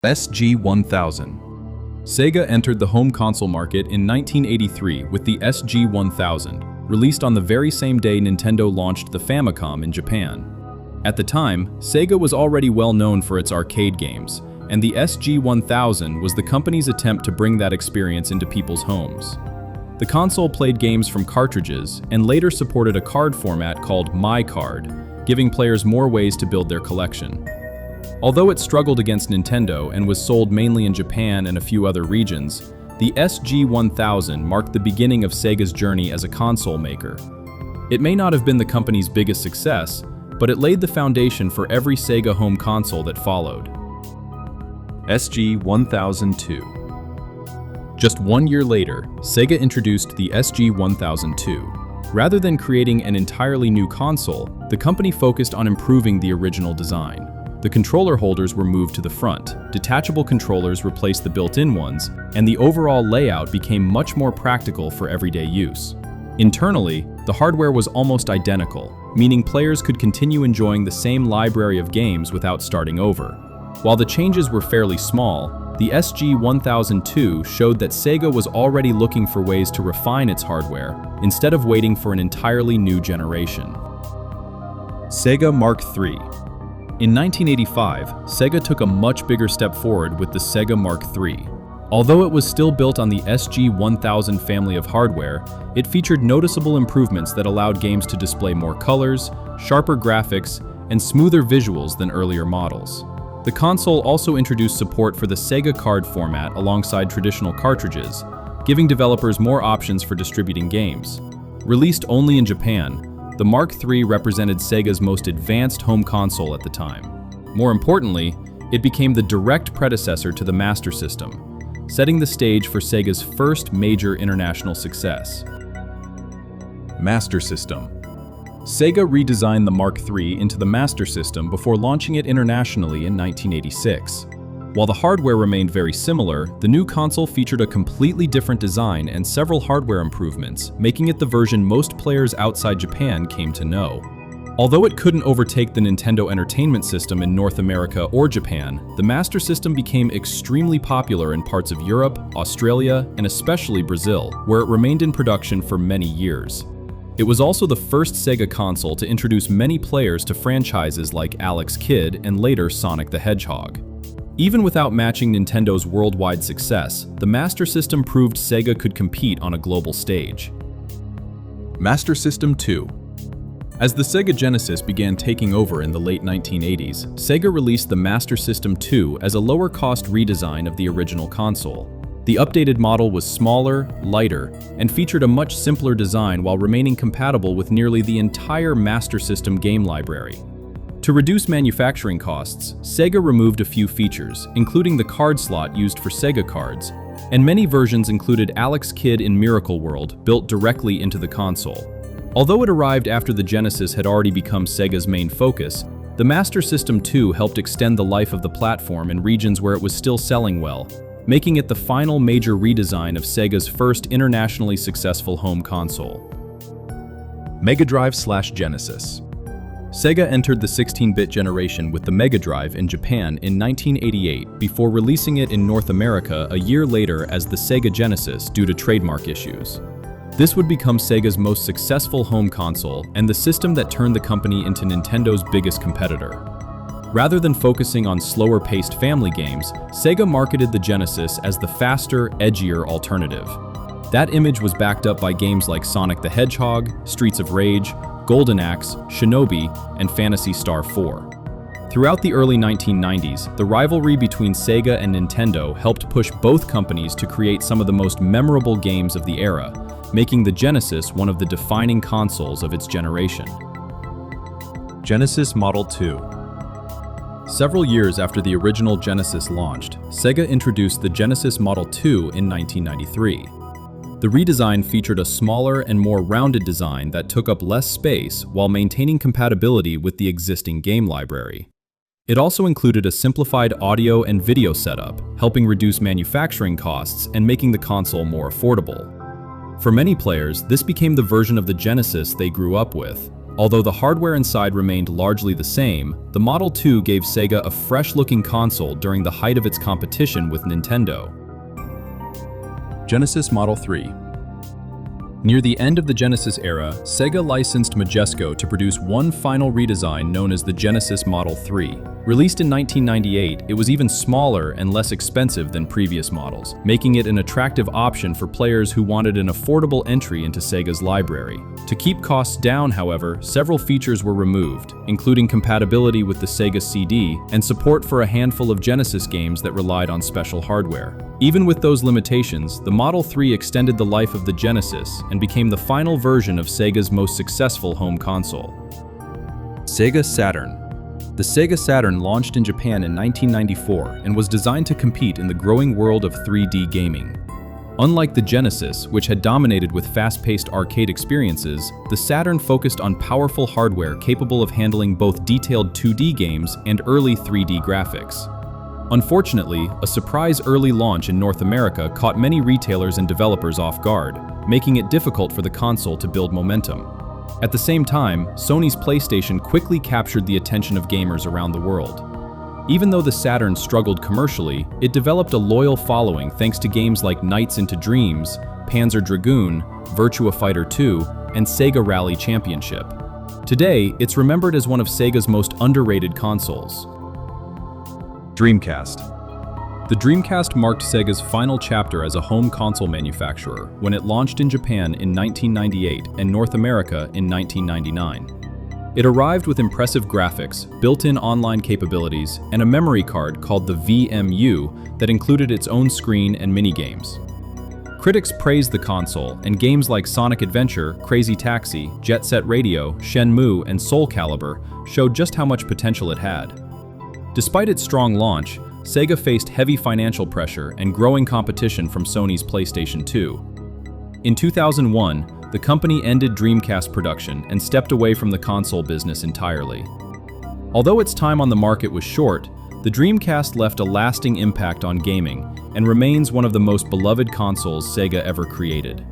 SG-1000. Sega entered the home console market in 1983 with the SG-1000, released on the very same day Nintendo launched the Famicom in Japan. At the time, Sega was already well known for its arcade games, and the SG-1000 was the company's attempt to bring that experience into people's homes. The console played games from cartridges and later supported a card format called My Card, giving players more ways to build their collection. Although it struggled against Nintendo and was sold mainly in Japan and a few other regions, the SG-1000 marked the beginning of Sega's journey as a console maker. It may not have been the company's biggest success, but it laid the foundation for every Sega home console that followed. SG-1002. Just 1 year later, Sega introduced the SG-1002. Rather than creating an entirely new console, the company focused on improving the original design. The controller holders were moved to the front, detachable controllers replaced the built-in ones, and the overall layout became much more practical for everyday use. Internally, the hardware was almost identical, meaning players could continue enjoying the same library of games without starting over. While the changes were fairly small, the SG-1002 showed that Sega was already looking for ways to refine its hardware, instead of waiting for an entirely new generation. Sega Mark III. In 1985, Sega took a much bigger step forward with the Sega Mark III. Although it was still built on the SG-1000 family of hardware, it featured noticeable improvements that allowed games to display more colors, sharper graphics, and smoother visuals than earlier models. The console also introduced support for the Sega card format alongside traditional cartridges, giving developers more options for distributing games. Released only in Japan, the Mark III represented Sega's most advanced home console at the time. More importantly, it became the direct predecessor to the Master System, setting the stage for Sega's first major international success. Master System. Sega redesigned the Mark III into the Master System before launching it internationally in 1986. While the hardware remained very similar, the new console featured a completely different design and several hardware improvements, making it the version most players outside Japan came to know. Although it couldn't overtake the Nintendo Entertainment System in North America or Japan, the Master System became extremely popular in parts of Europe, Australia, and especially Brazil, where it remained in production for many years. It was also the first Sega console to introduce many players to franchises like Alex Kidd and later Sonic the Hedgehog. Even without matching Nintendo's worldwide success, the Master System proved Sega could compete on a global stage. Master System 2. As the Sega Genesis began taking over in the late 1980s, Sega released the Master System 2 as a lower-cost redesign of the original console. The updated model was smaller, lighter, and featured a much simpler design while remaining compatible with nearly the entire Master System game library. To reduce manufacturing costs, Sega removed a few features, including the card slot used for Sega cards, and many versions included Alex Kidd in Miracle World built directly into the console. Although it arrived after the Genesis had already become Sega's main focus, the Master System 2 helped extend the life of the platform in regions where it was still selling well, making it the final major redesign of Sega's first internationally successful home console. Mega Drive/Genesis. Sega entered the 16-bit generation with the Mega Drive in Japan in 1988 before releasing it in North America a year later as the Sega Genesis due to trademark issues. This would become Sega's most successful home console and the system that turned the company into Nintendo's biggest competitor. Rather than focusing on slower-paced family games, Sega marketed the Genesis as the faster, edgier alternative. That image was backed up by games like Sonic the Hedgehog, Streets of Rage, Golden Axe, Shinobi, and Phantasy Star 4. Throughout the early 1990s, the rivalry between Sega and Nintendo helped push both companies to create some of the most memorable games of the era, making the Genesis one of the defining consoles of its generation. Genesis Model 2. Several years after the original Genesis launched, Sega introduced the Genesis Model 2 in 1993. The redesign featured a smaller and more rounded design that took up less space while maintaining compatibility with the existing game library. It also included a simplified audio and video setup, helping reduce manufacturing costs and making the console more affordable. For many players, this became the version of the Genesis they grew up with, Although the hardware inside remained largely the same, the Model 2 gave Sega a fresh-looking console during the height of its competition with Nintendo. Genesis Model 3. Near the end of the Genesis era, Sega licensed Majesco to produce one final redesign known as the Genesis Model 3. Released in 1998, it was even smaller and less expensive than previous models, making it an attractive option for players who wanted an affordable entry into Sega's library. To keep costs down, however, several features were removed, including compatibility with the Sega CD and support for a handful of Genesis games that relied on special hardware. Even with those limitations, the Model 3 extended the life of the Genesis and became the final version of Sega's most successful home console. Sega Saturn. The Sega Saturn launched in Japan in 1994 and was designed to compete in the growing world of 3D gaming. Unlike the Genesis, which had dominated with fast-paced arcade experiences, the Saturn focused on powerful hardware capable of handling both detailed 2D games and early 3D graphics. Unfortunately, a surprise early launch in North America caught many retailers and developers off guard, making it difficult for the console to build momentum. At the same time, Sony's PlayStation quickly captured the attention of gamers around the world. Even though the Saturn struggled commercially, it developed a loyal following thanks to games like Nights into Dreams, Panzer Dragoon, Virtua Fighter 2, and Sega Rally Championship. Today, it's remembered as one of Sega's most underrated consoles. Dreamcast. The Dreamcast marked Sega's final chapter as a home console manufacturer when it launched in Japan in 1998 and North America in 1999. It arrived with impressive graphics, built-in online capabilities, and a memory card called the VMU that included its own screen and minigames. Critics praised the console, and games like Sonic Adventure, Crazy Taxi, Jet Set Radio, Shenmue, and Soul Calibur showed just how much potential it had. Despite its strong launch, Sega faced heavy financial pressure and growing competition from Sony's PlayStation 2. In 2001, the company ended Dreamcast production and stepped away from the console business entirely. Although its time on the market was short, the Dreamcast left a lasting impact on gaming and remains one of the most beloved consoles Sega ever created.